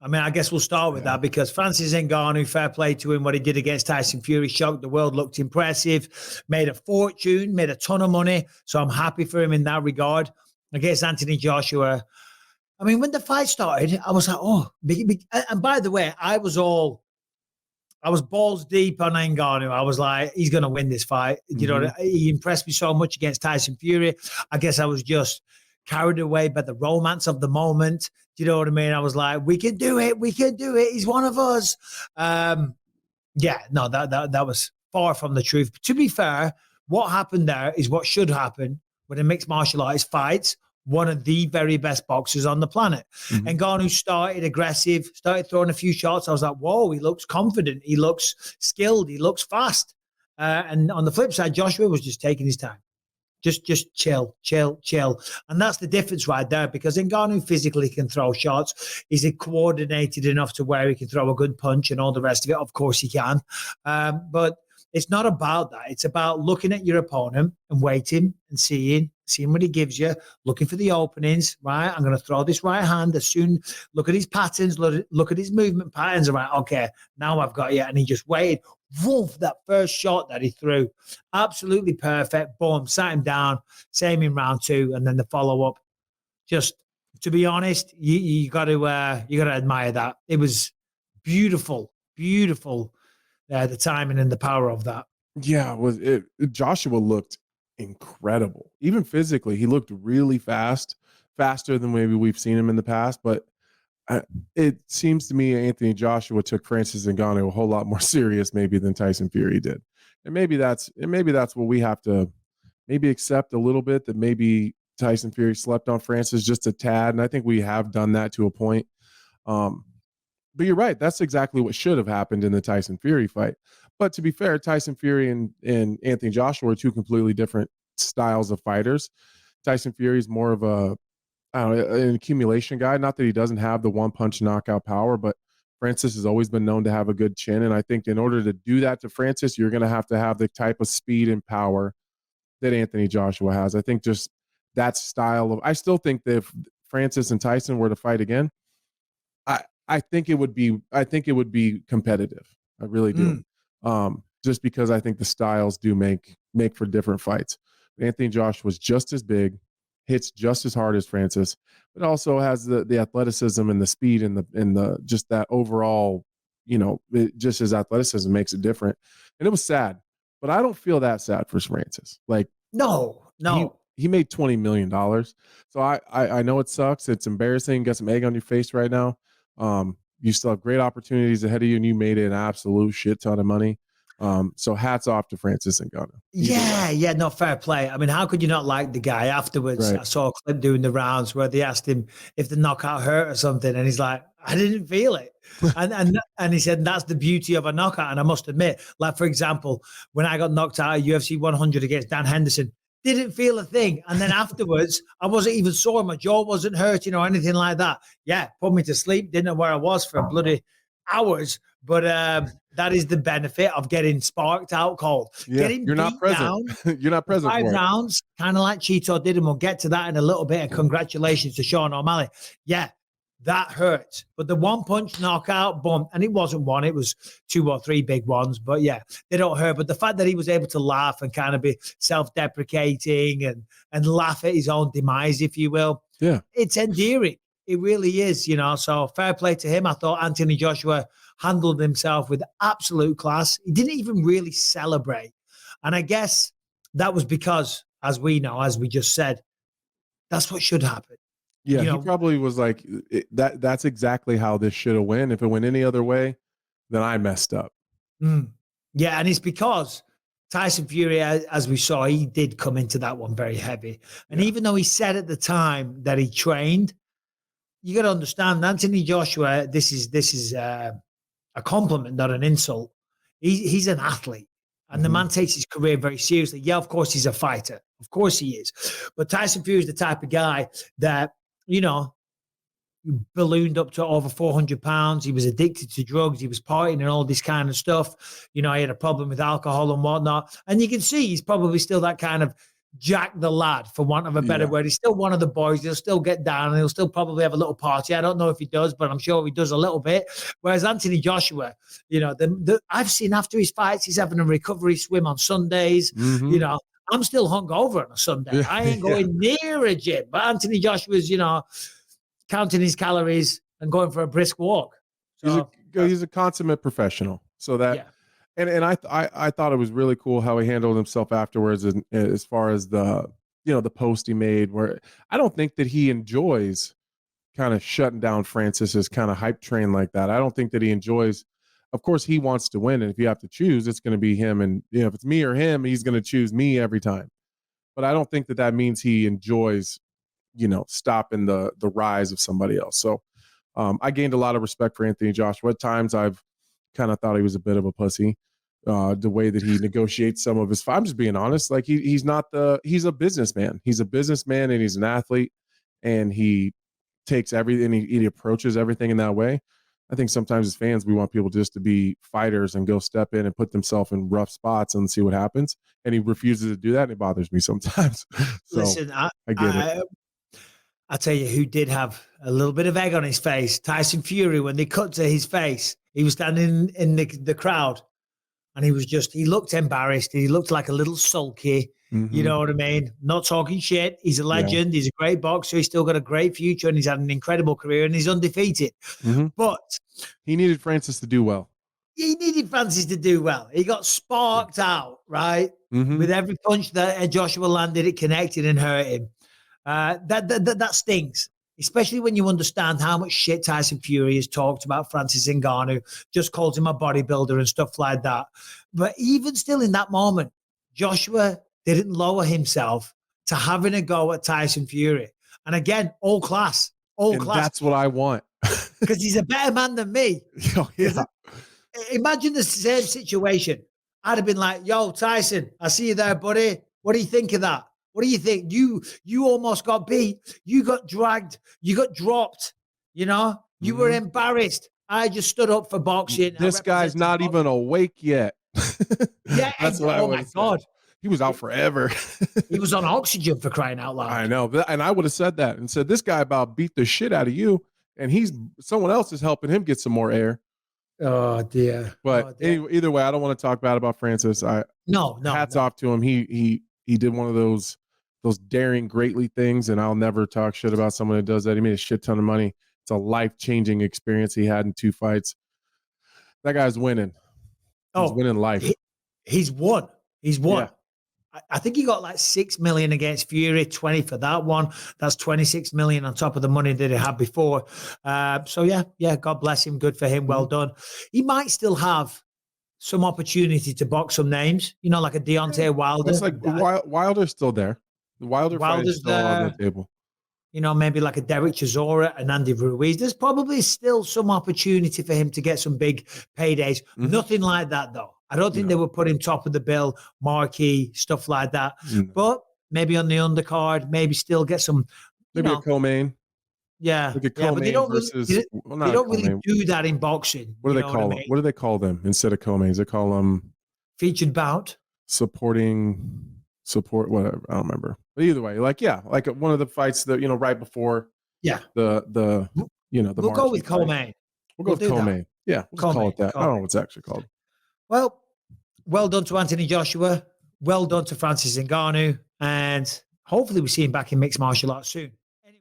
I mean, I guess we'll start with that because Francis Ngannou, fair play to him, what he did against Tyson Fury, shocked the world, looked impressive, made a fortune, made a ton of money. So I'm happy for him in that regard. Against Anthony Joshua, I mean, when the fight started, I was like, oh, and by the way, I was balls deep on Ngannou. I was like, he's going to win this fight. You know, he impressed me so much against Tyson Fury. I guess I was just carried away by the romance of the moment. Do you know what I mean? I was like, we can do it. We can do it. He's one of us. That was far from the truth. But to be fair, what happened there is what should happen when a mixed martial artist fights one of the very best boxers on the planet. Ngannou started aggressive, started throwing a few shots. I was like, whoa, he looks confident. He looks skilled. He looks fast. And on the flip side, Joshua was just taking his time. Just chill. And that's the difference right there, because Ngannou physically can throw shots. Is he coordinated enough to where he can throw a good punch and all the rest of it? Of course he can. But it's not about that. It's about looking at your opponent and waiting and seeing what he gives you, looking for the openings, right? I'm going to throw this right hand as soon, look at his patterns, look at his movement patterns. Right, okay, now I've got you. And he just waited. Woof, that first shot that he threw, absolutely perfect. Boom, sat him down. Same in round 2, and then the follow up. Just to be honest, you got to admire that. It was beautiful. The timing and the power of that. Yeah, Joshua looked incredible. Even physically, he looked really faster than maybe we've seen him in the past. But it seems to me Anthony Joshua took Francis Ngannou a whole lot more serious maybe than Tyson Fury did. And maybe that's what we have to maybe accept a little bit, that maybe Tyson Fury slept on Francis just a tad. And I think we have done that to a point. But you're right. That's exactly what should have happened in the Tyson Fury fight. But to be fair, Tyson Fury and Anthony Joshua are two completely different styles of fighters. Tyson Fury is more of an accumulation guy. Not that he doesn't have the one-punch knockout power, but Francis has always been known to have a good chin. And I think in order to do that to Francis, you're going to have the type of speed and power that Anthony Joshua has. I think just that style of – I still think that if Francis and Tyson were to fight again, I think it would be competitive. I really do. Just because I think the styles do make for different fights. Anthony Joshua was just as big, hits just as hard as Francis, but also has the athleticism and the speed and the just that overall, just his athleticism makes it different. And it was sad, but I don't feel that sad for Francis. Like, no. He made $20 million. So I know it sucks. It's embarrassing. Got some egg on your face right now. You still have great opportunities ahead of you, and you made an absolute shit ton of money. So hats off to Francis Ngannou. Yeah, no, fair play. I mean, how could you not like the guy? Afterwards, right. I saw a clip doing the rounds where they asked him if the knockout hurt or something, and he's like, I didn't feel it. and he said, that's the beauty of a knockout. And I must admit, like, for example, when I got knocked out of UFC 100 against Dan Henderson, didn't feel a thing. And then afterwards, I wasn't even sore. My jaw wasn't hurting or anything like that. Yeah, put me to sleep. Didn't know where I was for bloody hours. But that is the benefit of getting sparked out cold. Yeah, you're not present. You're not present. 5 rounds, kind of like Cheeto did, and we'll get to that in a little bit. And congratulations to Sean O'Malley. Yeah, that hurts. But the one-punch knockout, boom, and it wasn't one. It was 2 or 3 big ones. But, yeah, they don't hurt. But the fact that he was able to laugh and kind of be self-deprecating and laugh at his own demise, if you will, it's endearing. It really is, So fair play to him. I thought Anthony Joshua handled himself with absolute class. He didn't even really celebrate. And I guess that was because, as we know, as we just said, that's what should happen. Yeah, he probably was like, that's exactly how this should have went. If it went any other way, then I messed up. Yeah, and it's because Tyson Fury, as we saw, he did come into that one very heavy. And even though he said at the time that he trained, you got to understand, Anthony Joshua, this is a compliment, not an insult. He's an athlete. And the man takes his career very seriously. Yeah, of course, he's a fighter. Of course he is. But Tyson Fury is the type of guy that, ballooned up to over 400 pounds. He was addicted to drugs. He was partying and all this kind of stuff. He had a problem with alcohol and whatnot. And you can see he's probably still that kind of Jack the lad, for want of a better word. He's still one of the boys. He'll still get down and he'll still probably have a little party. I don't know if he does, but I'm sure he does a little bit. Whereas Anthony Joshua, you know, I've seen after his fights, he's having a recovery swim on Sundays. You know, I'm still hungover on a Sunday. I ain't going near a gym. But Anthony Joshua's, you know, counting his calories and going for a brisk walk. So, he's a consummate professional. So that, and I thought it was really cool how he handled himself afterwards, as far as the, you know, the post he made, where I don't think that he enjoys kind of shutting down Francis's kind of hype train like that. I don't think that he enjoys. Of course, he wants to win, and if you have to choose, it's going to be him. And you know, if it's me or him, he's going to choose me every time. But I don't think that that means he enjoys, you know, stopping the rise of somebody else. So I gained a lot of respect for Anthony Joshua. At times, I've kind of thought he was a bit of a pussy. The way that he negotiates some of his fights. I'm just being honest. Like he's a businessman. He's a businessman and he's an athlete, and he takes everything. He approaches everything in that way. I think sometimes as fans, we want people just to be fighters and go step in and put themselves in rough spots and see what happens. And he refuses to do that. And it bothers me sometimes. So listen, I get it. I'll tell you who did have a little bit of egg on his face. Tyson Fury, when they cut to his face, he was standing in the crowd and he looked embarrassed. He looked like a little sulky. You know what I mean? Not talking shit. He's a legend. He's a great boxer. He's still got a great future and he's had an incredible career and he's undefeated. But he needed Francis to do well. He needed Francis to do well. He got sparked out, right? With every punch that Joshua landed, it connected and hurt him. That stings, especially when you understand how much shit Tyson Fury has talked about Francis Ngannou, just calls him a bodybuilder and stuff like that. But even still in that moment, Joshua didn't lower himself to having a go at Tyson Fury. And again, all class. That's what I want. Because he's a better man than me. Oh, yeah. Imagine the same situation. I'd have been like, yo, Tyson, I see you there, buddy. What do you think of that? What do you think? You almost got beat. You got dragged. You got dropped. You know, you were embarrassed. I just stood up for boxing. This guy's not even awake yet. Yeah. That's what oh my God. He was out forever. He was on oxygen, for crying out loud. I know. And I would have said that and said, this guy about beat the shit out of you. And someone else is helping him get some more air. Oh dear. But anyway, either way, I don't want to talk bad about Francis. No. Hats off to him. He did one of those daring greatly things, and I'll never talk shit about someone who does that. He made a shit ton of money. It's a life-changing experience he had in 2 fights. That guy's winning. He's winning life. He's won. Yeah. I think he got like 6 million against Fury, 20 for that one. That's 26 million on top of the money that he had before. So yeah, God bless him. Good for him. Well done. He might still have some opportunity to box some names, you know, like a Deontay Wilder. It's like Wilder's still there. The Wilder fight is still on the table. You know, maybe like a Derek Chisora and Andy Ruiz. There's probably still some opportunity for him to get some big paydays. Nothing like that, though. I don't think they would put him top of the bill, marquee, stuff like that. But maybe on the undercard, maybe still get some. Maybe a co-main. Yeah. Like a co-main but they don't versus. They don't really do that in boxing. What do they call them? What do they call them instead of co-mains? They call them featured bout. Support, whatever. I don't remember. But either way, like one of the fights that, you know, right before the we'll go with co-main. We'll go with co-main. Yeah, we'll call it that. I don't know what it's actually called. Well done to Anthony Joshua. Well done to Francis Ngannou. And hopefully we see him back in mixed martial arts soon.